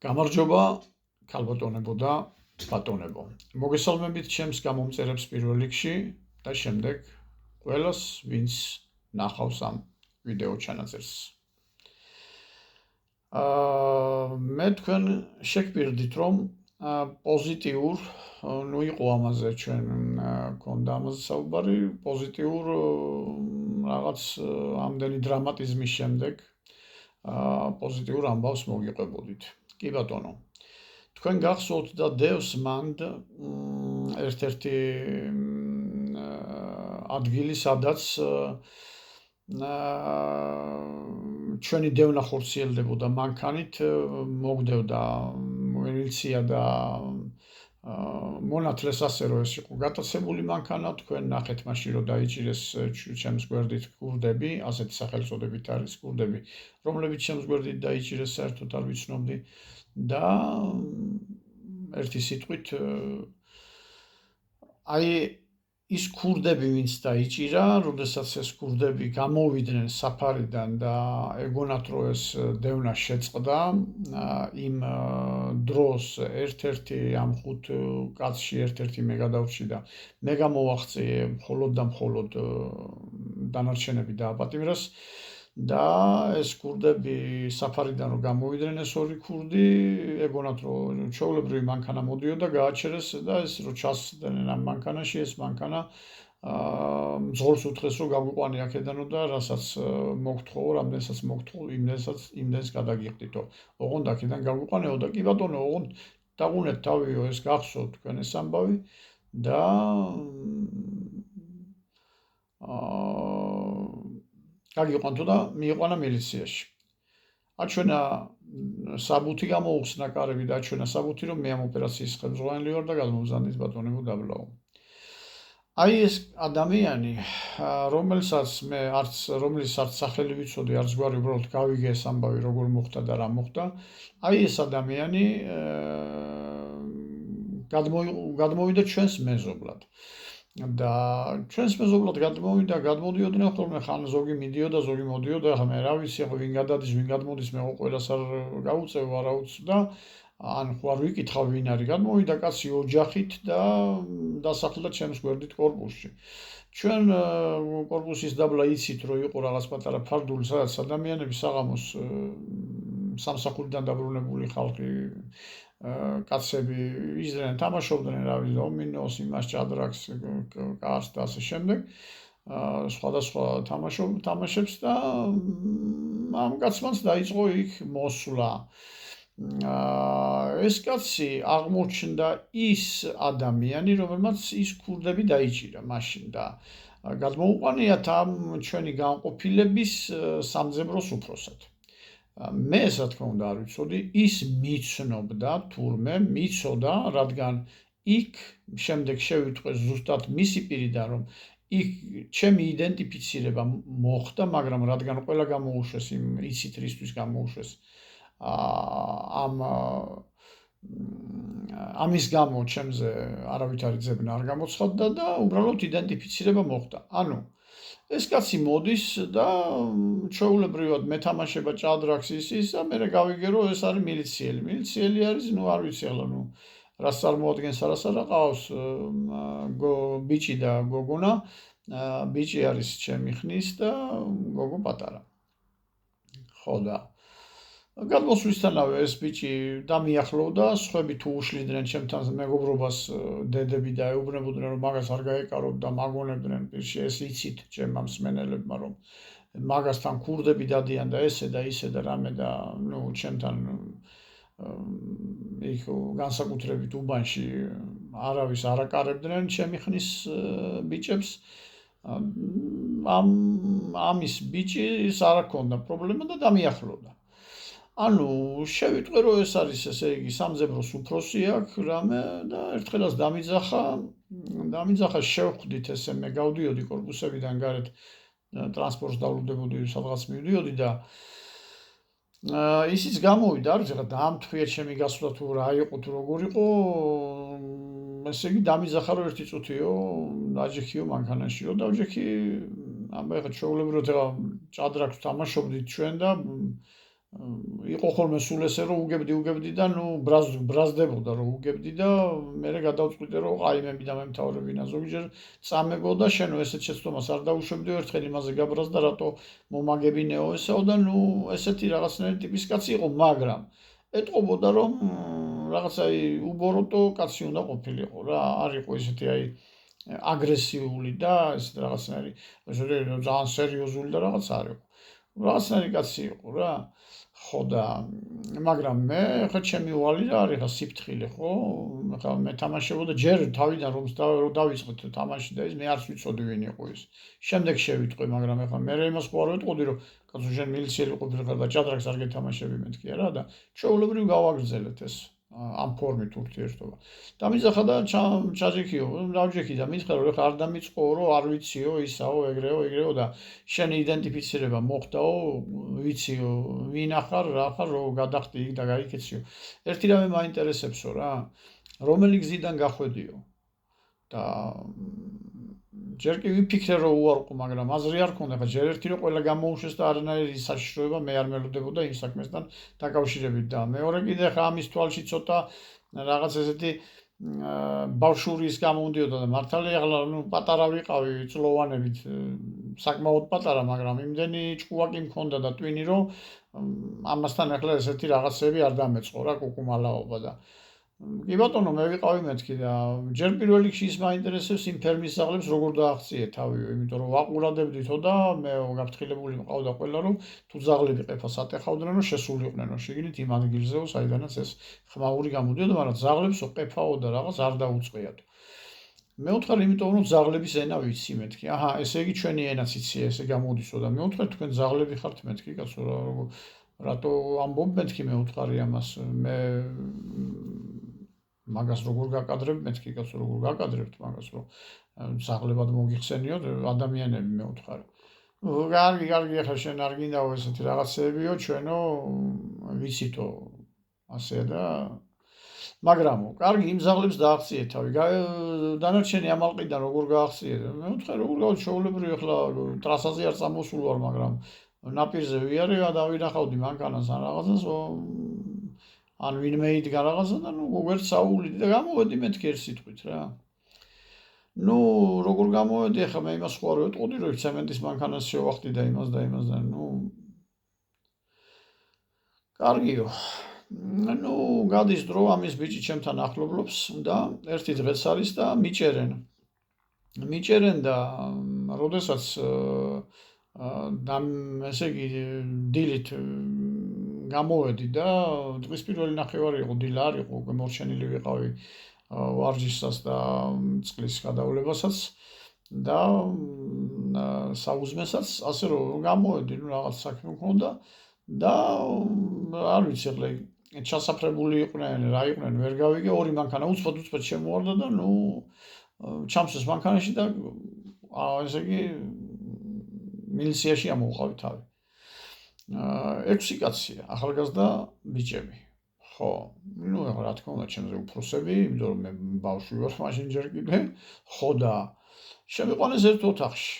გამარჯობა, ქალბატონებო და ბატონებო. მოგესალმებით ჩემს გამომწერებს პირველ რიგში და შემდეგ ყველას, ვინც ნახავს ამ ვიდეო ჩანაწერს. მე თქვენ შეგპირდით, რომ პოზიტიურ, იყო ამაზე ჩვენ გქონდა ამაზე საუბარი, პოზიტიურ რაღაც ამდენი დრამატიზმის შემდეგ პოზიტიურ ამბავს მოგიყვებოდით. კი ბატონო. თქვენ გახსოვთ და დევს მანდ ერთ-ერთი ადგილი, სადაც ჩვენი დევნა ხორციელდებოდა მანქანით, მოგდევდა მილიცია და მონათლეს ასე რომ ეს იყო გატაცებული მანქანა, თქვენ ნახეთ მაშინ რომ დაიჭირეს ჩემს გვერდით კურდები, ასეთი სახელწოდებით არის კურდები, რომლებიც ჩემს გვერდით დაიჭირეს, საერთოდ არ ვიცნობდი და ერთი სიტყვით აი ის კურდები ვინც დაიჭირა, როდესაც ეს კურდები გამოვიდნენ საფარიდან და ეგონათ რომ ეს დევნა შეწყდა, იმ დროს ერთ-ერთი ამ 5 კაცში ერთ-ერთი მე გადავრჩი და მე გამოვაღწიე მხოლოდ და მხოლოდ დანარჩენები დააპატიმრეს და ეს კურდები საფარიდან რომ გამოვიდნენ ეს ორი კურდი, ეგონათ რომ ჩვეულებრივი მანქანა მოდიოდა, გააჩერეს და ეს რომ ჩასდნენ ამ მანქანაში, ეს მანქანა მძღოლს უთხრეს რომ გაგვიყვანი აქედანო და რასაც მოგთხოვო, რამდენსაც მოგთხოვო, იმდენს გადაგიხდითო. ოღონდ აქედან გაგვიყვანეო და კი ბატონო, ოღონდ დაგუნეთ თავიო, ეს გახსოვთ თქვენ ეს ამბავი და გაგიყვანთო და მიიყვანა მილიციაში. აჩვენა საბუთი გამოუხსნა კარები და აჩვენა საბუთი რომ მე ამ ოპერაციის ხელმძღვანელი ვარ და გადმოვზარდით ბატონებო დაბლაო. აი ეს ადამიანი, რომლის არც სახელი ვიცოდი, არც გვარი, უბრალოდ გავიგე ეს ამბავი როგორ მოხდა და რა მოხდა. აი ეს ადამიანი გადმოვიდა ჩვენს მეზობლად. და ჩვენს მეზობლად გადმოდიოდნენ ხოლმე, ხან ზოგი მიდიოდა, ზოგი მოდიოდა, ხა მე რა ვიცი, ვინ გადადის, ვინ გადმოდის, მე ყველას არ გაუწევ, არ აუწევ და ან ხო არ ვიკითხავ ვინ არის. გადმოვიდა კაცი ოჯახით და დასახლდა ჩემს გვერდით კორპუსში. ჩვენ კორპუსის დაბლა იცით რომ იყო რაღაც პატარა ფარდული, სადაც ადამიანები საღამოს სამსახურიდან დაბრუნებული ხალხი კაცები იზრდნენ, თამაშობდნენ, რა ვიცი, დომინოს, იმას, ჭადრაკს, კარს და ასე შემდეგ. სხვადასხვა თამაშებს და ამ კაცმაც დაიწყო იქ მოსვლა. ეს კაცი აღმოჩნდა ის ადამიანი, რომელმაც ის კურდები დაიჭირა მაშინ და გადმოუყვანიათ ამ ჩვენი განყოფილების სამძებროს უფროსად. მე რა თქმა უნდა არ ვიცოდი, ის მიცნობდა, თურმე მიცოდა, რადგან იქ შემდეგ შევიტყვეს ზუსტად მისი პირიდან, რომ იქ ჩემი იდენტიფიცირება მოხდა, მაგრამ რადგან ყველა გამოუშვეს, იცით რისთვის გამოუშვეს, ამის გამო ჩემზე არავითარი ძებნა არ გამოცხადდა და უბრალოდ იდენტიფიცირება მოხდა. ანუ ეს კაცი მოდის და ჩვეულებრივად მეთამაშება ჭადრაკს ის და მე გავიგე რომ ეს არის მილიციელი. მილიციელი არის, არ ვიცი ახლა რას წარმოადგენს, არას არ ყავს ბიჭი და გოგონა. ბიჭი არის ჩემი ხნის და გოგო პატარა. ხო და გადმოსვლისთანავე ეს ბიჭი დამიახლოვდა, სხვები თუ უშლიდნენ ჩემთან მეგობრობას, დედები და ეუბნებოდნენ რომ მაგას არ გაეკაროთ და მაგონებდნენ პირში, ეს იცით ჩემ ამ მსმენელებმა რომ მაგასთან კურდები დადიან და ესე და ისე და რამე და ჩემთან იქ განსაკუთრებით უბანში არავის არ აკარებდნენ ჩემი ხნის ბიჭებს. ამის ბიჭის არ ჰქონდა პრობლემა და დამიახლოვდა. ანუ შევიტყვე რომ ეს არის ესე იგი სამძებროს უფროსი აქ რამე და ერთხელაც დამიძახა შევხვდით ესე მე გავდიოდი კორპუსებიდან გარეთ ტრანსპორტს დავუდებოდი სადღაც მივდიოდი და ისიც გამოვიდა, არ ვიცი, დაამთხვია ჩემი გასვლა თუ რა იყო თუ როგორ იყო, ესე იგი დამიძახა რომ ერთი წუთიო დაჯექიო მანქანაშიო და ვჯექი, აბა ეხლა ჩვეულებრივად ეხლა ჭადრაკს თამაშობდით ჩვენ და იყო ხოლმე სულ ესე რომ უგებდი და ბრაზდებოდა რომ უგებდი და მერე გადავწყვიტე რომ ყაიმები და მემთავრებინა ზოგჯერ წამებოდა შენო ესეთ შეცდომას არ დაუშვებდიო ერთხელ იმაზე გაბრაზდა რატო მომაგებინეო ესეო და ესეთი რაღაცნაირი ტიპის კაცი იყო მაგრამ ეტყობოდა რომ რაღაცა უბოროტო კაცი უნდა ყოფილიყო რა არ იყო ესეთი აგრესიული და ესეთ რაღაცნაირი ძალიან სერიოზული და რაღაც არ იყო რაღაცნაირი კაცი იყო რა ხო და მაგრამ მე ხა ჩემი ვალი რა არის ხა სიფრთხილე ხო ხა მე თამაშებოდა ჯერ თავიდან რომ დავიწყეთ თამაში და ის მე არც ვიცოდი ვინ იყო ის შემდეგ შევიტყვი მაგრამ ხა მე იმას ხო არ ვეტყოდი რომ კაცო შენ მილიციელი ყოფილიყარ და ჭადრაკს არ გეთამაშები მეთქი რა და ჩვეულებრივ გავაგრძელეთ ეს ამ ფორმით ურთიერთობა და მიზახა და ჩაჯექიო დავჯექი და მითხრა რომ ხა არ დამიწყო რომ არ ვიციო ისაო ეგრეო და შენი იდენტიფიცირება მოხდაო ვიციო ვინ ახარ რა ხარ რომ გადახდი იქ და გაიქეციო ერთი რამე მაინტერესებსო რა რომელი გზიდან გახვედიო და ჯერ კი ვიფიქრე რომ უარყო მაგრამ აზრი არ ქონდა ხა ჯერ ერთი რომ ყველა გამოუშვეს და არანაირი საშიშროება მე არ მელოდებოდა იმ საქმესთან დაკავშირებით და მეორე კიდე ხა ამის თვალში ცოტა რაღაც ესეთი ბავშვური ის გამომდიოდა და მართალია ახლა პატარა ვიყავი წლოვანებით საკმაოდ პატარა მაგრამ იმდენი ჭკუაკი მქონდა და ტვინი რომ ამასთან ახლა ესეთი რაღაცები არ დამეწყო რა კუკუმალაობა და კი ბატონო მე ვიყავი მეთქი და ჯერ პირველ რიგში ის მაინტერესებს იმ ფერმის სახლებს როგორ დააღწიე თავიო იმიტომ რომ ვაყურადებდითო და მე გაფრთხილებული მყავდა ყველა რომ თუ ძაღლები ყეფას ატეხავდნენ რომ შესულიყვნენ შეგინით იმ ადგილზეო საიდანაც ეს ხმაური გამოდიოდა მაგრამ ძაღლებსო ყეფაო და რაღაც არ დაუწყიათ მე ვთხარ იმიტომ რომ ძაღლების ენა ვიცი მეთქი აჰა ესე იგი ჩვენი ენაც იცი ესე გამოდისო და მე ვთხარ თქვენ ძაღლები ხართ მეთქი კაცო რატო ამბობ მეთქი მე ვთხარი ამას მე მაგას როგორ გაკადრებ მეთქი კაცო როგორ გაკადრებთ მაგას რომ ძაღლებად მოგიხსენიოთ ადამიანები მე ვთხარ კარგი ახლა შენ არ გინდაო ესეთი რაღაცებიო ჩვენო ვიცითო ასე და მაგრამ კარგი იმ ძაღლებს დააღწიე თავი დანარჩენი ამალყიდან როგორ გააღწიე მე ვთხარ როგორ გავჩვეულებრივ ახლა ტრასაზე არ წამოსულ ვარ მაგრამ ნაპირზე ვიარე დავინახავდი მანქანას ან რაღაცას ან ვინმე იდგა რაღაცა და ვერც საულიდი და გამოვედი მეთქი ერთ სიტყვით რა როგორ გამოვედი ახლა მე იმას ხო არ ვეტყოდი რომ ცემენტის მანქანას შევახდი და იმას და კარგიო გადის დრო ამის ბიჭი ჩემთან ახლობლობს და ერთი დღეც არის და მიჭერენ და როდესაც და ესე იგი დილით გამოვედი და დღის პირველი ნახევარი იყო დილა არ იყო უკვე მორჩენილი ვიყავი ვარჯიშსაც და წყლის გადავლებასაც და საუზმესაც ასე რომ გამოვედი რაღაც საქმე მქონდა და არ ვიცი ახლა ჩასაფრებული იყვნენ რა იყვნენ ვერ გავიგე ორი მანქანა უცბად შემოვარდა და ჩამსეს მანქანაში და ესე იგი მილიციაში ამოვყავი თავი 6 კაცია ახალგაზრდა ბიჭები ხო რა თქმა უნდა ჩემზე უფროსები იმიტომ რომ მე ბავშვი ვარ მაშინ ჯერ კიდე ხო და შემიყვანეს ერთ ოთახში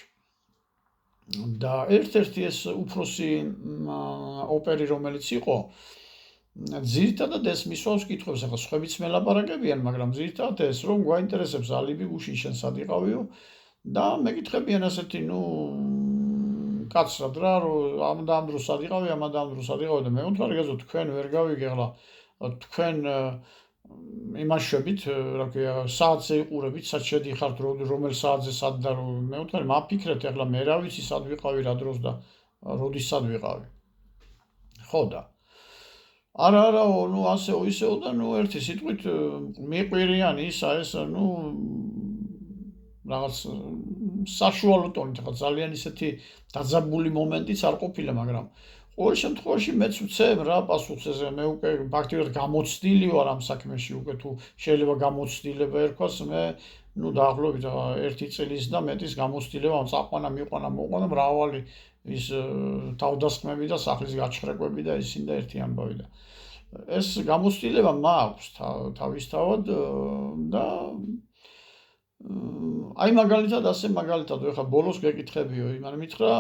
და ერთ-ერთი ეს უფროსი ოპერი რომელიც იყო ძირითადად ეს მისვავს კითხვებს ახლა სხვებიც მელაპარაკებიან მაგრამ ძირითადად ეს რომ გვაინტერესებს ალიბი გუშინ შენ სად იყავიო და მეკითხებიან ასეთი კაცრად რა რომ ამ დროს სად იყავი და მე ვთქვი გაზო თქვენ ვერ გავიგე ახლა თქვენ იმას შვებით რა ქვია საათზე იყურებით სად შედიხართ რომელ საათზე სად და მე ვთქვი მაფიქრეთ ახლა მე რა ვიცი სად ვიყავი რა დროს და როდის სად ვიყავი ხო და არაო ასეო ისეო და ერთი სიტყვით მიყვირიანი ისა ეს რაღაც საშუალო ტონით ხა ძალიან ისეთი დაძაბული მომენტიც არ ყოფილა მაგრამ ყოველ შემთხვევაში მეც ვცემ რა პასუხს ესე მე უკვე ფაქტიურად გამოცდილი ვარ ამ საქმეში უკვე თუ შეიძლება გამოცდილება ერქვას მე დაახლოებით 1 წლის და მეტის გამოცდილება წაყვანა მიყვანა მოყვანა მრავალი ის თავდასხმები და სახლის გაჩხრეკები და ისინი და ერთი ამბავი და ეს გამოცდილება მაქვს თავისთავად და აი მაგალითად ეხლა ბოლოს გეკითხებიო იმან მითხრა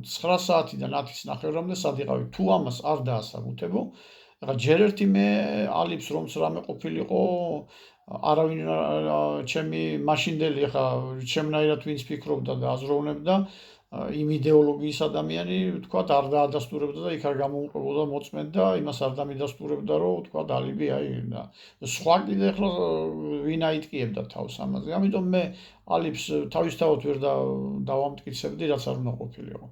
9 საათიდან 10-ის ნახევრამდე სად იყავი. თუ ამას არ დაასაბუთებო, ეხლა ჯერ ერთი მე ალიფს რომც რამე ყოფილიყო, არავინ ჩემი მაშინდელი ეხლა ჩემნაირად ვინც ფიქრობდა და აზროვნებდა, იმ იდეოლოგიის ადამიანი, თქვათ, არ დაადასტურებდა და იქ არ გამოუყურებოდა მოწმენდა, იმას არ დამიდასტურებდა, რომ თქვათ, ალიბი აი და სხვა კიდე ეხლა ვინ აიტკიებდა თავს ამაზე. ამიტომ მე ალიფს თავისთავად ვერ დავამტკიცებდი, რაც არ უნდა ყოფილიყო.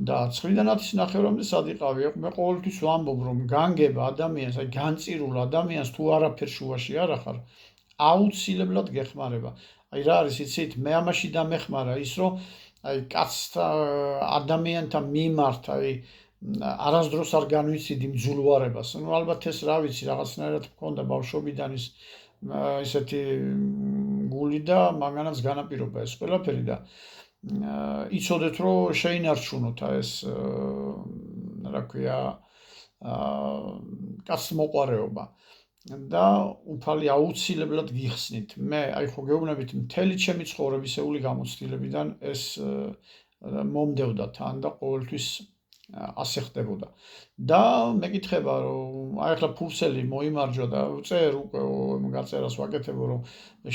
და 9-დან 10-ის ნახევრამდე სად იყავი? მე ყოველთვის ვამბობ, რომ განგება ადამიანს, აი განწირულ ადამიანს თუ არაფერ შუაში არ ახარ, აუცილებლად გეხმარება. აი რა არის, იცით, მე ამაში დამეხმარა ის, რომ აი კაცთა ადამიანთა მიმართ აი არასდროს არ განვიციდი მძულვარებას. ნუ ალბათ ეს რა ვიცი, რაღაცნაირად მქონდა ბავშვობიდან ის ესეთი გული და მაგანაც განაპირობა ეს ყველაფერი და იცოდეთ, რომ შეინარჩუნოთ ეს რა ქვია კაცმოყვარეობა. და უფალი აუცილებლად გიხსნით. მე აი ხო გეუბნებით მთელი ჩემი ცხოვრებისეული გამოცდილებიდან ეს მომდევდა თან და ყოველთვის ასე ხდებოდა. და მეკითხება რომ აი ახლა ფურსელი მოიმარჯვა და წერ უკვე გაწერას ვაკეთებო რომ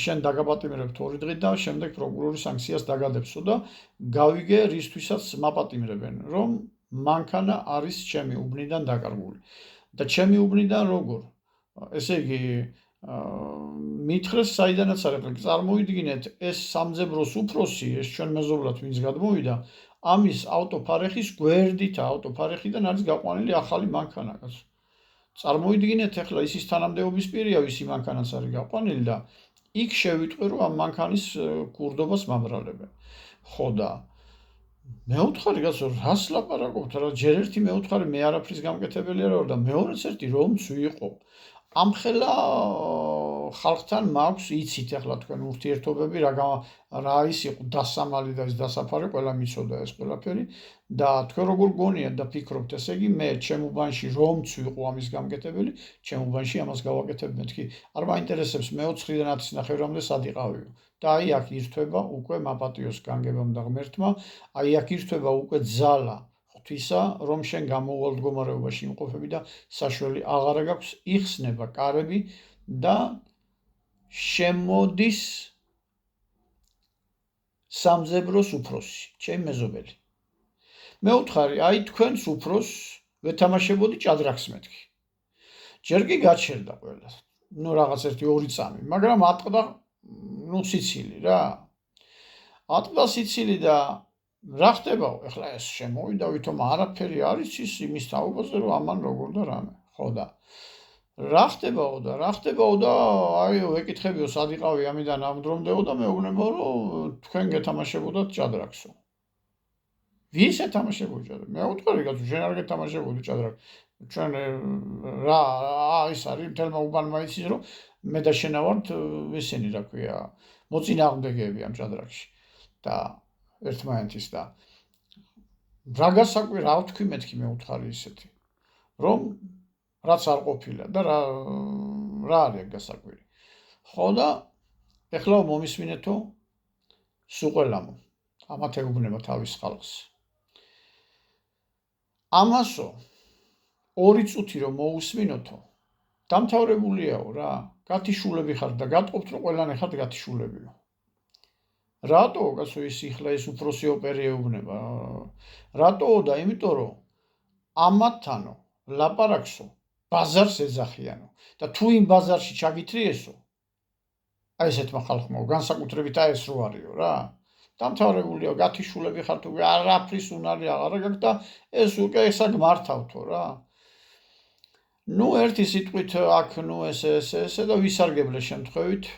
შენ დაგაპატიმრებ 2 დღით და შემდეგ პროკურორი სანქციას დაგადებსო და გავიგე რისთვისაც მაპატიმრებენ რომ მანქანა არის ჩემი უბნიდან დაკარგული. და ჩემი უბნიდან როგორ ესე იგი მითხრეს საიდანაც არის წარმოიდგინეთ ეს სამძებროს უფროსი ეს ჩვენ მეზობლად ვინც გადმოვიდა ამის ავტოფარეხის გვერდით ავტოფარეხიდან არის გაყვანილი ახალი მანქანა კაცო წარმოიდგინეთ ახლა ისის თანამდებობის პირია ვისი მანქანაც არის გაყვანილი და იქ შევიტყვი რომ ამ მანქანის კურდობას მომრალებენ ხო და მეუთხარი კაცო რას ლაპარაკობთ რა ჯერ ერთი მეუთხარი მე არაფრის გამკეთებელი არ ვარ და მეორეც ერთი რომც ვიყო ამხელა ხალხთან მაქვს იცით ახლა თქვენ ურთიერთობები რა ის იყო დასამალი და ის დასაფარე ყველა მიცოდა ეს ყველაფერი და თქვენ როგორ გონიათ და ფიქრობთ ესე იგი მე ჩემ უბანში რომც ვიყო ამის გამკეთებელი ჩემ უბანში ამას გავაკეთებ მეთქი არ მაინტერესებს მე 4-დან 10-ის ნახევრამდე სად იყავიო და აი აქ ირთვება უკვე მაპატიოს განგებამ და ღმერთმა აი აქ ირთვება უკვე ძალა ღვთისა რომ შენ გამოუვალ მდგომარეობაში იმყოფები და საშველი აღარა გაქვს იხსნება კარები და შემოდის სამძებროს უფროსი ჩემი მეზობელი მე ვთხარი აი თქვენს უფროს ვეთამაშებოდი ჭადრაკს მეთქი ჯერ კი გაჩერდა ყველა ნუ რაღაც 1-2 წამი მაგრამ ატყდა ნუ სიცილი რა ატყდა სიცილი და რა ხდება ეხლა ეს შემოვიდა ვითომ არაფერი არის ის იმის თაობაზე რომ ამან როგორ და რამე ხო და რა ხდებაო და აი ვეკითხებიო სად იყავი ამიდან ამ დრომდეო და მეუბნებო რომ თქვენ გეთამაშებოდათ ჭადრაკსო ვის ეთამაშებოდი ჭადრაკს მე ვუთხარი კაცო შენ არ გეთამაშებოდი ჭადრაკს ჩვენ რა ის არის მთელმა უბანმა იცის რომ მე და შენ ვართ ესენი რა ქვია მოწინააღმდეგეები ამ ჭადრაკში და ერთმანეთის და რა გასაკვირი რა ვთქვი მეთქი მე ვუთხარი ისეთი რომ რაც არ ყოფილა და რა არის გასაკვირი ხო და ეხლა მომისმინეთო სუყელამო ამათ ეუბნება თავის ხალხს ამასო 2 წუთი რომ მოусმინოთო დამთავრებულიაო რა გათიშულები ხართ და გატყობთ რომ ყველანი ხართ გათიშულებიო რატო კაცო ის იხლა ეს უფროსი ოპერი ეუბნება რატო და იმიტომ რომ ამათთანო ლაპარაკსო ბაზარს ეძახიანო და თუ იმ ბაზარში ჩაგითრიესო აი ესეთმა ხალხმა განსაკუთრებით აი ეს რო არისო რა დამთავრებულიო გათიშულები ხართ უკვე არაფრის უნარი აღარ გაქვს და ეს უკვე ესა გმართავთო რა ნუ ერთი სიტყვით აქ ნუ ესე და ვისარგებლე შემთხვევით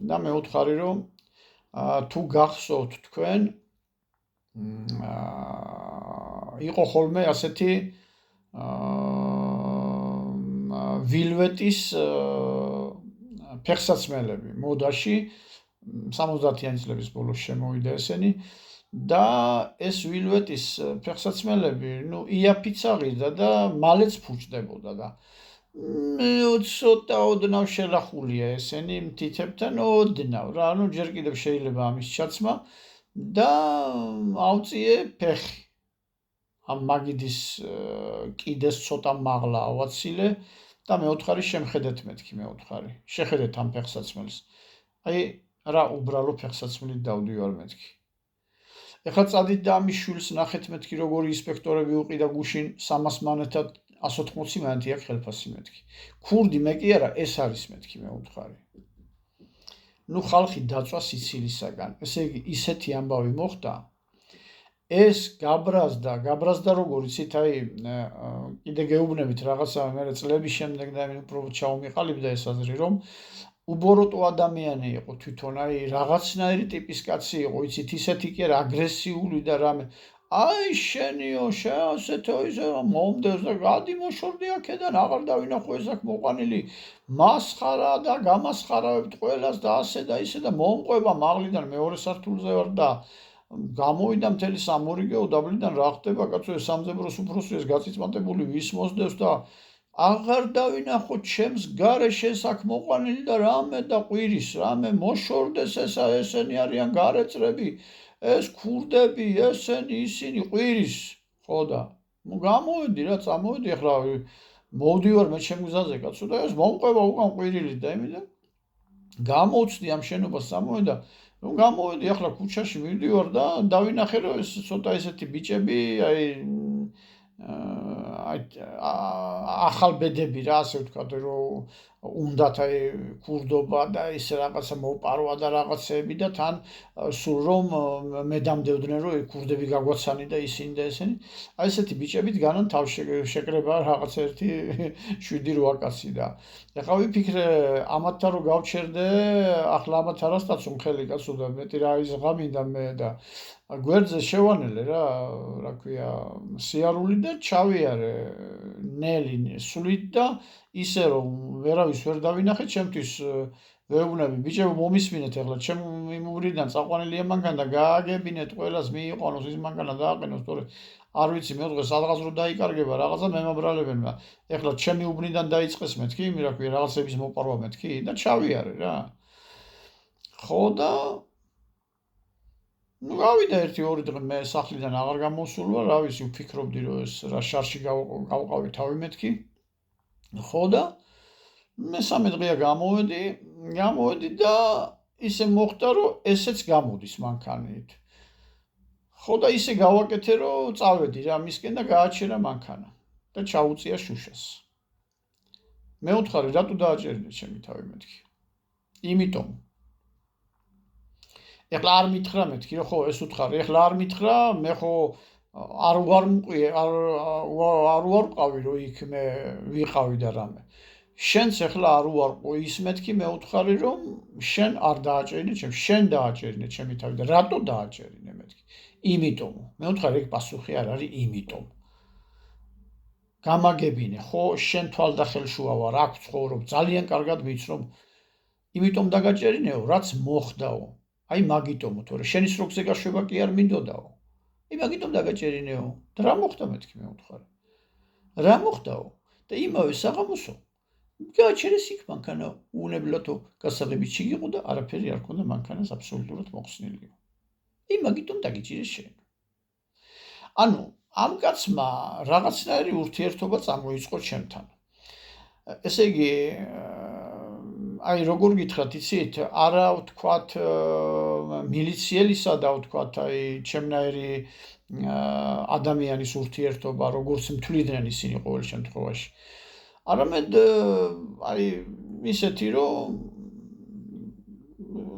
და მე ვუთხარი რომ თუ გახსოვთ თქვენ იყო ხოლმე ასეთი ვილვეტის ფეხსაცმელები მოდაში 70-იანი წლების ბოლოს შემოვიდა ესენი და ეს ვილვეტის ფეხსაცმელები ნუ იაფიც აღიზდა და მალეც ფუჭდებოდა და ცოტა ოდნავ შელახულია ესენი მტითებთან ოდნავ რა ნუ ჯერ კიდევ შეიძლება ამის ჩაცმა და ავწიე ფეხი ამ მაგიდის კიდეს ცოტა მაღლა ავაცილე და მეოთხარი შემხედეთ მეთქი მეოთხარი. შეხედეთ ამ ფეხსაცმელს. აი რა უბრალო ფეხსაცმლით დავდივარ მეთქი. ეხლა წადით და ამის შვილს ნახეთ მეთქი როგორი ინსპექტორები უყიდა გუშინ 300 მანეთად 180 მანეთი აქვს ხელფასი მეთქი. ქურდი მე კი არა, ეს არის მეთქი მეუთხარი. ნუ ხალხი დაწვა სიცილისაგან. ესე იგი ისეთი ამბავი მოხდა. ეს გაბრაზდა როგორ იცით, აი კიდე გეუბნებით რაღაცა მე წლების შემდეგ და მე უფრო ჩაუმიყალიბდა ეს აზრი რომ უბოროტო ადამიანი იყო თვითონ, აი რაღაცნაირი ტიპის კაცი იყო, იცით, ისეთი კი არა აგრესიული და რამე. აი შენიო, შეასეთო ისე მომდევს და გადიმოშორდი აქედან, აღარ დავინახო ეს აქ მოყვანილი. მასხარა და გამასხარავებთ ყველას და ასე და ისე და მომყვება მაღლიდან მეორე სართულზე ვარ და გამოვიდა მთელი სამორიგეო დაბლიდან რა ხდება კაცო ეს სამძებროს უფროსი ეს გაწიწმატებული ვის მოსდევს და აღარ დავინახო ჩემს გარეშეს აქ მოყვანილი და რამე და ყვირის რამე მოშორდეს ესენი არიან გარეწრები ეს ქურდები ესენი ისინი ყვირის ხო და გამოვედი რა წამოვედი ახლა მოვდივარ მე ჩემ გზაზე კაცო და ეს მომყვება უკან ყვირილი და იმიდან გამოვწდი ამ შენობას წამოვედა რომ გამოვედი ახლა ქუჩაში მივდივარ და დავინახე რომ ეს ცოტა ესეთი ბიჭები აი ახალბედები რა ასე ვთქვათ რომ უნდათ აი ქურდობა და ის რაღაცა მოპარვა და რაღაცეები და თან სულ რომ მე დამდევდნენ რომ ქურდები გაგვაცანი და ისინი და ესენი აი ესეთი ბიჭებით განან თავშეკრება რაღაცა ერთი 7-8 კაცი და ეხლა ვიფიქრე ამათთან რომ გავჩერდე ახლა ამათ არასდროს ხელი კაცო და მეტი რა ის ღამინდა მე და გვერდზე შევანელე რა ქვია სიარული და ჩავიარე ნელი სულით და ისე რომ ვერავის ვერ დავინახე ჩემთვის ვეუბნები ბიჭებო მომისმინეთ ახლა ჩემი მურიდან წაყვანილია მანქანა და გააგებინეთ ყველას მიიყვანოს ის მანქანა დააყენოს თორე არ ვიცი მე დღეს სადღაც რო დაიკარგება რაღაცა მემაბრალებენ ახლა ჩემი უბნიდან დაიწყეს მეთქი რა ქვია რაღაცების მოპარვა მეთქი და ჩავიარე რა ხო და ნუ გავიდა 1-2 დღე მე სახლიდან აღარ გამოსულ ვარ, რა ვიცი, ვფიქრობდი რომ ეს რა შარში გავყავი თავი მეთქი. ხო და მესამე დღეა გამოვედი და ისე მოხდა რომ ესეც გამოდის მანქანით. ხო და ისე გავაკეთე რომ წავედი რა მისკენ და გააჩერა მანქანა და ჩაუწია შუშას. მეუთხარი რატო დააჭერინე ჩემი თავი მეთქი? იმიტომ ეხლა არ მითხრა მეთქი რომ ხო ეს უთხარი ეხლა არ მითხრა მე ხო არ ვარყავი რომ იქ მე ვიყავი და რამე შენც ეხლა არ უარყო ის მეთქი მე უთხარი რომ შენ არ დააჭერინე შენ დააჭერინე ჩემი თავი და რატო დააჭერინე მეთქი იმიტომ მე უთხარი ეგ პასუხი არ არის იმიტომ გამაგებინე ხო შენ თვალდახელშუა ვარ აქ ცხოვრობ ძალიან კარგად ვიცნობ იმიტომ დაგაჭერინეო რაც მოხდაო აი მაგიტომო თორე შენის როგზე გაშვება კი არ მინდოდაო. აი მაგიტომ დაგაჭერინეო. და რა მოხდა მეთქი მე უთხარი. რა მოხდაო? და იმავე საღამოსო გააჩერეს იქ მანქანა უნებლათო გასაღებით შეგიყო და არაფერი არ ქონდა მანქანას აბსოლუტურად მოხსნილიო. აი მაგიტომ დაგიჭირეს შენ. ანუ ამ კაცმა რაღაცნაირი ურთიერთობა წამოიწყო ჩემთან. ესე იგი აი როგორ გითხრათ იცით არა ვთქვათ მილიციელისა და ვთქვათ აი ჩემნაირი ადამიანის ურთიერთობა როგორც მთვლიდნენ ისინი ყოველ შემთხვევაში არამედ აი ისეთი რომ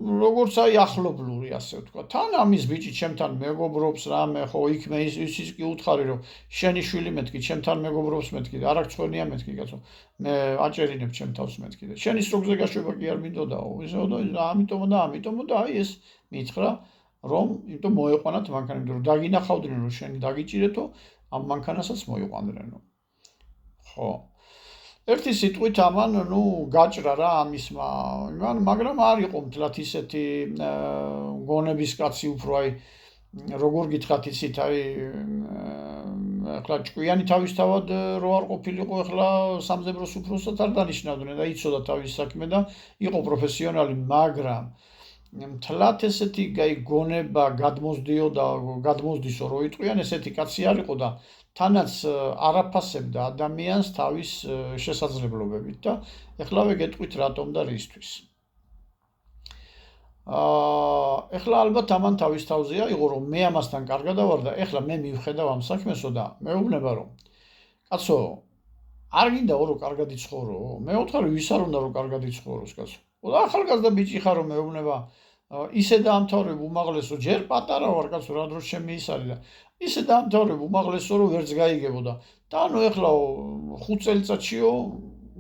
როგორც აი ახლობლური ასე ვთქვათ თან ამის ბიჭი ჩემთან მეგობრობს რამე ხო იქ მე ის კი უთხარი რომ შენი შვილი მეთქი ჩემთან მეგობრობს მეთქი არ აქვს ცხენია მეთქი კაცო მე აჭერინებ ჩემ თავს მეთქი და შენის როგზე გაშვება კი არ მინდოდაო ისე და ამიტომ და აი ეს მითხრა რომ იმიტომ მოეყვანათ მანქანა იმიტომ რომ დაგინახავდნენ რომ შენი დაგიჭირეთო ამ მანქანასაც მოიყვანდნენო ხო ერთი სიტყვით ამან ნუ გაჭრა რა ამისმა იმან მაგრამ არ იყო მთლად ისეთი გონების კაცი უფრო აი როგორ გითხრათ იცით აი ახლა ჭკვიანი თავისთავად რო არ ყოფილიყო ახლა სამძებროს უფროსად არ დანიშნავდნენ და იცოდა თავის საქმე და იყო პროფესიონალი მაგრამ მთლად ესეთი გონება გადმოსდისო რო იტყვიან, ესეთი კაცი არ იყო და თანაც არაფასებდა ადამიანს თავის შესაძლებლობებით და ეხლავე გეტყვით რატომ და რისთვის. ეხლა ალბათ ამან თავის თავზეა იყო რომ მე ამასთან კარგად ავარ და ეხლა მე მივხედავ ამ საქმესო და მეუბნება რომ კაცო არ გინდა რომ კარგად იცხოვრო? მე ვთხარი ვის არ უნდა რომ კარგად იცხოვროს კაცო? და ახალგაზრდა ბიჭი ხარ რომ მეუბნება ისე დაამთავრებ უმაღლესო, ჯერ პატარა ვარ კაცო, რა დროს ჩემი ის არის და ისე დაამთავრებ უმაღლესო რომ ვერც გაიგებოდა. და ანუ ეხლა 5 წელიწადშიო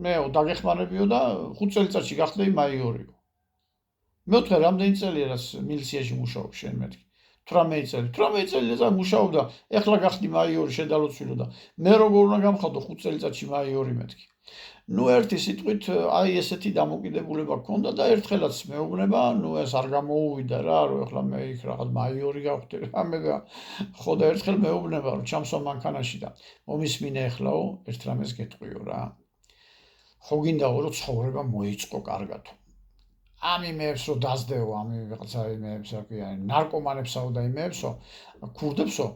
მეო დაგეხმარებიო და 5 წელიწადში გახდები მაიორიო. მე ვთხარ რამდენი წელია რაც მილიციაში მუშაობ შენ მეთქი? 18 წელი. 18 წელი მუშაობდა, ეხლა გახდი მაიორი შედალოცვილო და მე როგორ უნდა გამხადო 5 წელიწადში მაიორი მეთქი. ნუ ერთი სიტყვით აი ესეთი დამოკიდებულება გქონდა და ერთხელაც მეუბნება, ნუ ეს არ გამოუვიდა რა, რომ ეხლა მე იქ რაღაც მაიორი გავხდი რამე და ხო და ერთხელ მეუბნება, რომ ჩამსვა მანქანაში და მომისმინე ეხლაო, ერთ რამეს გეტყვიო რა. ხო გინდაო რომ ცხოვრება მოიწყო კარგად. ამ იმეებს რომ დაძდეო, ამ რაღაცა იმეებს, რა ქვია, ნარკომანებსაო და იმეებსო, ქურდებსო,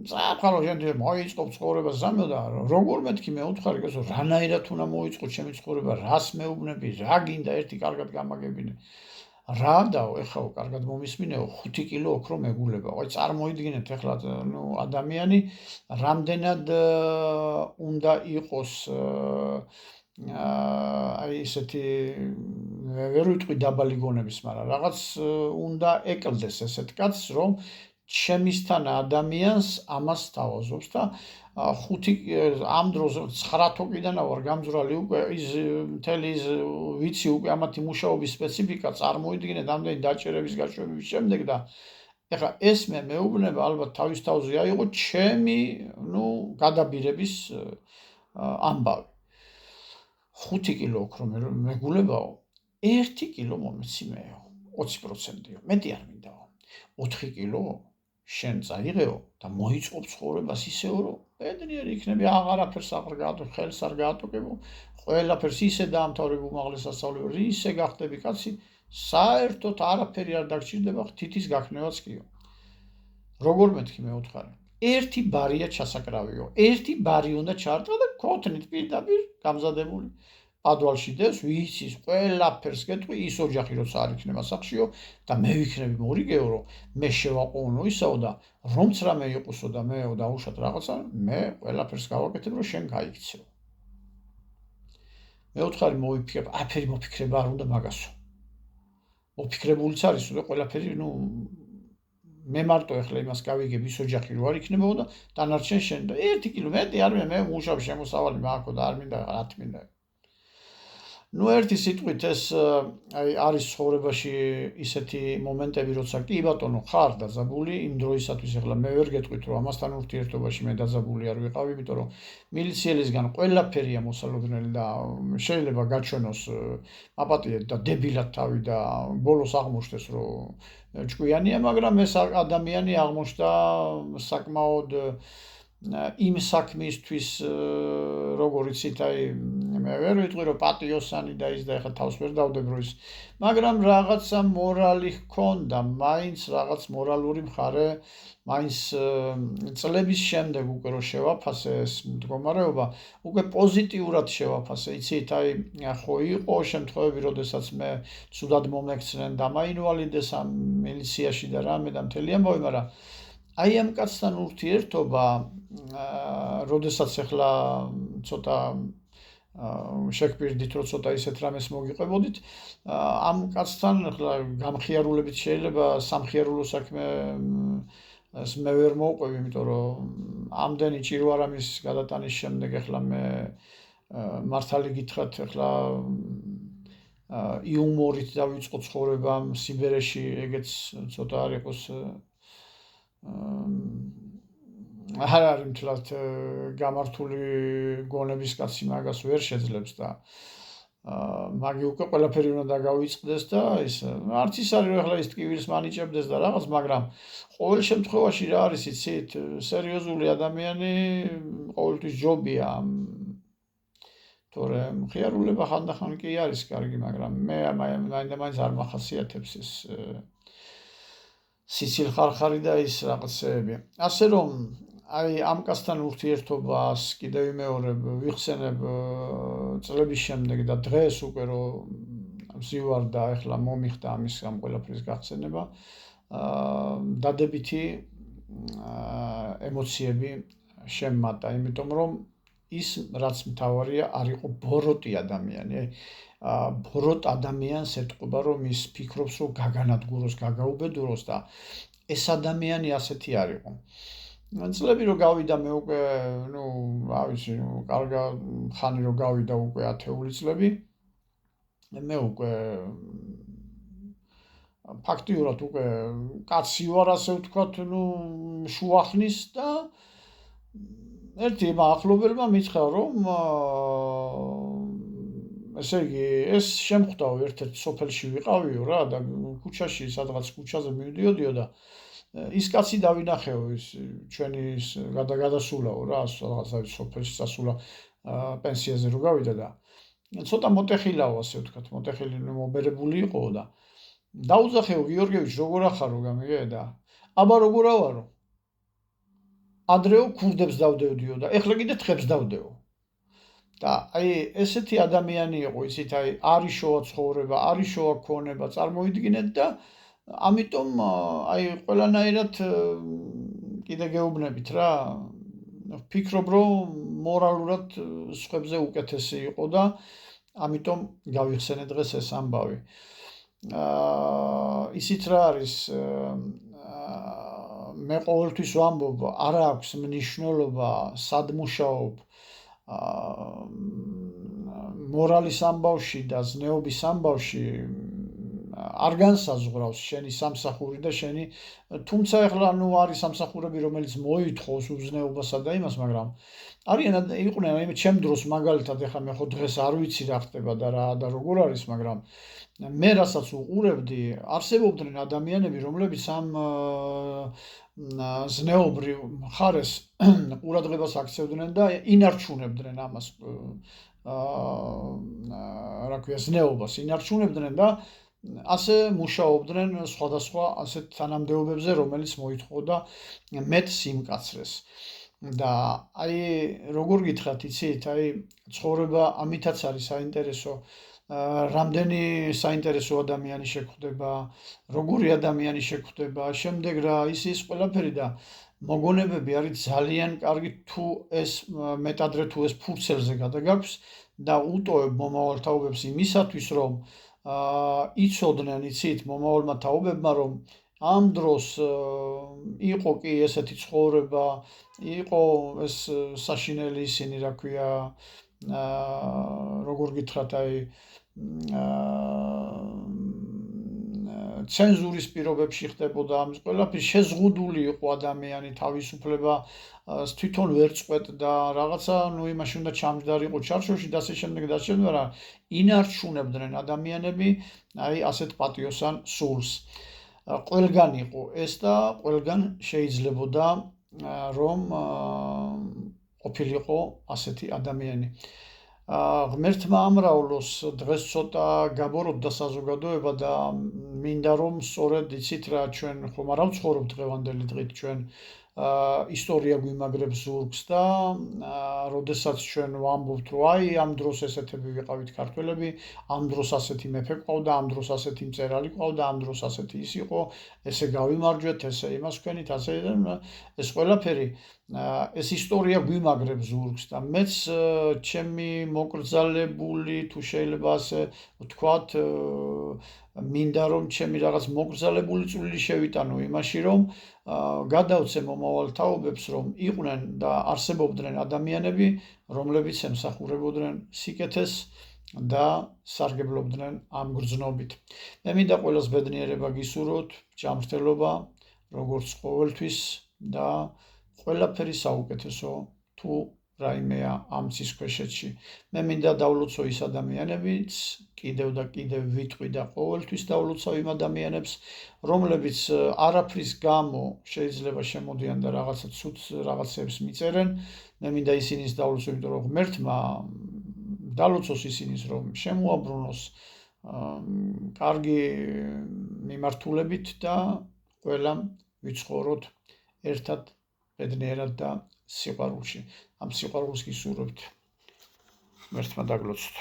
საფხალო შენ მოიწყო ცხოვრება ზამო და როგორ მეთქი მე უთხარი კაცო, რანაირად უნდა მოიწყო ჩემი ცხოვრება, რას მეუბნები, რა გინდა ერთი კარგად გამაგებინე. რა დაო, ეხაო კარგად მომისმინეო, 5 კილო ოქრო მეგულებაო. აი წარმოიდგინეთ ეხლა ნუ ადამიანი რამდენად უნდა იყოს აი ესეთი ვერ ვიტყვი დაბალი გონების, მაგრამ რაღაც უნდა ეკლდეს ესეთ კაცს, რომ ჩემისთან ადამიანს ამას თავაზობს და 5 ამ დროს 9 თოკიდან ვარ გამძვრალი უკვე ის მთელი ის ვიცი უკვე ამათი მუშაობის სპეციფიკა წარმოიდგინეთ ამდენი დაჭერების გაშვების შემდეგ და ეხლა ეს მეუბნება ალბათ თავის თავზე აიღო ჩემი ნუ გადაბირების ამბავი. 5 კილო ოქრო მეგულებაო, 1 კილო მომეცი მეო, 20%-ო, მეტი არ მინდაო. 4 კილო შენ წაიღეო და მოიწყო ცხოვრებას ისეო, რომ ბედნიერი იქნები, აღარაფერს ხელს არ გაატოკებო, ყველაფერს ისე დაამთავრებ უმაღლეს სასწავლებელი, ისე გახდები კაცი, საერთოდ არაფერი არ დაგჭირდება, თითის გაქნევაც კიო. როგორ მეთქი მე უთხარი? ერთი ბარია ჩასაკრავიო, ერთი ბარი უნდა ჩაარტყა და ქოთნით პირდაპირ გამზადებული პადვალში დევს, ვიცის ყველაფერს გეტყვი, ის ოჯახი როცა არ იქნება სახშიო და მე ვიქნები მორიგეო, რომ მე შევაყოვნო ისაო და რომც რამე იყოსო და მეო დაუშვათ რაღაცა, მე ყველაფერს გავაკეთებ, რომ შენ გაიქცეო. მე უთხარი მოვიფიქრებ, აფერი მოფიქრება არ უნდა მაგასო. მოფიქრებულიც არის და ყველაფერი, ნუ მე მარტო ეხლა იმას გავიგებ ის ოჯახი რო არ იქნებაო და დანარჩენ შენ და 1 კილო მეტი არ მე მუშავ შემოსავალი მაქვს და არ მინდა რა თმინდა. ნუ ერთი სიტყვით ეს აი არის ცხოვრებაში ისეთი მომენტები როცა კი ბატონო ხარ დაძაბული იმ დროისათვის ეხლა მე ვერ გეტყვით რომ ამასთან ურთიერთობაში მე დაძაბული არ ვიყავ, იმიტომ რომ მილიციელისგან ყველაფერია მოსალოდნელი და შეიძლება გაჩვენოს აპატიეთ და დებილად თავი და ბოლოს აღმოჩნდეს რომ ჭკვიანია, მაგრამ ეს ადამიანი აღმოჩნდა საკმაოდ იმ საქმისთვის როგორ იცით აი მე ვერ ვიტყვი რომ პატიოსანი და ის და ეხლა თავს ვერ დავდებ რომ ის, მაგრამ რაღაცა მორალი ჰქონდა, მაინც რაღაც მორალური მხარე, მაინც წლების შემდეგ უკვე რომ შევაფასე ეს მდგომარეობა, უკვე პოზიტიურად შევაფასე, იცით აი ხო იყო შემთხვევები, როდესაც მე ცუდად მომექცნენ და მაინვალიდეს ამ მილიციაში და რამე და მთელი ამბავი, მაგრამ აი ამ კაცთან ურთიერთობა, როდესაც ეხლა ცოტა შეგვირდით რომ ცოტა ისეთ რამეს მოგიყვებოდით, ამ კაცთან ეხლა გამხიარულებით შეიძლება სამხიარულო საქმე ეს მე ვერ მოვყვევი, იმიტომ რომ ამდენი ჭირო არ ამის გადატანის შემდეგ ეხლა მე მართალი გითხრათ ეხლა იუმორით დავიწყო ცხოვრება სიბერეში, ეგეც ცოტა არ იყოს არ არის მთლად გამართული გონების კაცი მაგას ვერ შეძლებს და მაგი უკვე ყველაფერი უნდა დაგავიწყდეს და ის არც ის არის რომ ეხლა ის ტკივილს მანიჭებდეს და რაღაც, მაგრამ ყოველ შემთხვევაში რა არის იცით, სერიოზული ადამიანი ყოველთვის ჯობია თორემ მხიარულება ხანდახან კი არის კარგი, მაგრამ მე მაინც არ მახასიათებს ეს სიცილხარხარი და ის რაღაცეები. ასე რომ აი ამ კაცთან ურთიერთობას კიდევ ვიმეორებ, ვიხსენებ წლების შემდეგ და დღეს უკვე რომ ვზივარ და ეხლა მომიხდა ამის ამ ყველაფრის გახსენება, დადებითი ემოციები შემმატა, იმიტომ რომ ის რაც მთავარია არ იყო ბოროტი ადამიანი. ბოროტ ადამიანს ეტყობა რომ ის ფიქრობს რომ გაგანადგუროს, გაგაუბედუროს და ეს ადამიანი ასეთი არ იყო. წლები რომ გავიდა მე უკვე, რა ვიცი, კარგა ხანი რომ გავიდა უკვე 10-ული წლები, მე უკვე ფაქტიურად უკვე კაცი ვარ, ასე ვთქვათ, შუახნის და ერთი ახლობელმა მითხრა რომ ესე იგი ეს შემხვდაო ერთ-ერთ სოფელში ვიყავიო რა და ქუჩაში სადღაც ქუჩაზე მივდიოდიო და ის კაცი დავინახეო ის ჩვენი ის გადასულაო რა სადღაც სოფელში სასულა პენსიაზე რო გავიდა და ცოტა მოტეხილაო ასე ვთქვათ მოტეხილი მობერებული იყო და დაუძახეო გიორგევიჩ როგორ ახარო გამიგე და აბა როგორ ავარო ადრეო ქურდებს დავდევდიო და ეხლა კიდე თხებს დავდევო და აი ესეთი ადამიანი იყო ისიც აი არიშოა ცხოვრება არიშოა ქონება წარმოიდგინეთ და ამიტომ აი ყველანაირად კიდე გეუბნებით რა ვფიქრობ რომ მორალურად სხვებზე უკეთესი იყო და ამიტომ გავიხსენე დღეს ეს ამბავი ისიც რა არის მე ყოველთვის ვამბობ არ აქვს მნიშვნელობა სად მუშაობ მორალის ამბავში და ზნეობის ამბავში არ განსაზღვრავს შენი სამსახური და შენი თუმცა ეხლა არის სამსახურები რომელიც მოითხოვს უზნეობასა და იმას მაგრამ იყვნენ აი ჩემ დროს მაგალითად ეხლა მე ხო დღეს არ ვიცი რა ხდება და რა და როგორ არის მაგრამ მე რასაც უყურებდი არსებობდნენ ადამიანები რომლებიც ამ ზნეობრივ მხარეს ყურადღებას აქცევდნენ და ინარჩუნებდნენ ამას რა ქვია ზნეობას ინარჩუნებდნენ და ასე მუშაობდნენ სხვადასხვა ასეთ თანამდებობებზე რომელიც მოითხოვდა მეტ სიმკაცრეს და აი როგორ გითხრათ იცით აი ცხოვრება ამითაც არის საინტერესო რამდენი საინტერესო ადამიანი შეხვდება როგორი ადამიანი შეხვდება შემდეგ რა ის ყველაფერი და მოგონებები არის ძალიან კარგი თუ ეს მეტადრე თუ ეს ფურცელზე გადაგაქვს და უტოვებ მომავალ თაობებს იმისათვის რომ იცოდნენ იცით მომავალმა თაობებმა რომ ამ დროს იყო კი ესეთი ცხოვრება იყო ეს საშინელი ისინი რა ქვია როგორ გითხრათ აი ცენზურის პირობებში ხდებოდა ამის ყველაფერი შეზღუდული იყო ადამიანი თავისუფლება თვითონ ვერ წყვეტდა რაღაცა იმაში უნდა ჩამჯდარიყო ჩარჩოში და ასე შემდეგ და ასე შემდეგ ინარჩუნებდნენ ადამიანები აი ასეთ პატიოსან სულს ყველგან იყო ეს და ყველგან შეიძლებოდა რომ ყოფილიყო ასეთი ადამიანი ღმერთმა ამრავლოს დღეს ცოტა გაბოროტდა საზოგადოება და მინდა რომ სწორედ იცით რა ჩვენ ხომ არ ვცხოვრობ დღევანდელი დღით ჩვენ ისტორია გვიმაგრებს ზურგს და როდესაც ჩვენ ვამბობთ რომ აი ამ დროს ესეთები ვიყავით ქართველები ამ დროს ასეთი მეფე ყავდა ამ დროს ასეთი მწერალი ყავდა ამ დროს ასეთი ის იყო ესე გავიმარჯვეთ ესე იმას ვქენით ასე ეს ყველაფერი ეს ისტორია გვიმაგრებს ზურგს და მეც ჩემი მოკრძალებული თუ შეიძლება ასე ვთქვათ მინდა რომ ჩემი რაღაც მოკრძალებული წვლილი შევიტანო იმაში რომ გადავცე მომავალ თაობებს რომ იყვნენ და არსებობდნენ ადამიანები რომლებიც ემსახურებოდნენ სიკეთეს და სარგებლობდნენ ამ გრძნობით მე მინდა ყველას ბედნიერება გისურვოთ ჯანმრთელობა როგორც ყოველთვის და ყველაფერი საუკეთესო თუ რაიმეა ამ ცისქვეშეთში მე მინდა დავლოცო ის ადამიანებიც კიდევ და კიდევ ვიტყვი და ყოველთვის დავლოცავ იმ ადამიანებს რომლებიც არაფრის გამო შეიძლება შემოდიან და რაღაცა ცუდ რაღაცებს მიწერენ მე მინდა ისინიც დავლოცო იმიტომ რომ ღმერთმა დალოცოს ისინიც, რომ შემოაბრუნოს კარგი მიმართულებით და ყველამ ვიცხოვროთ ერთად, ბედნიერად და სიყვარულში. ამ სიყვარულს გისურვებთ. ღმერთმა დაგლოცოთ.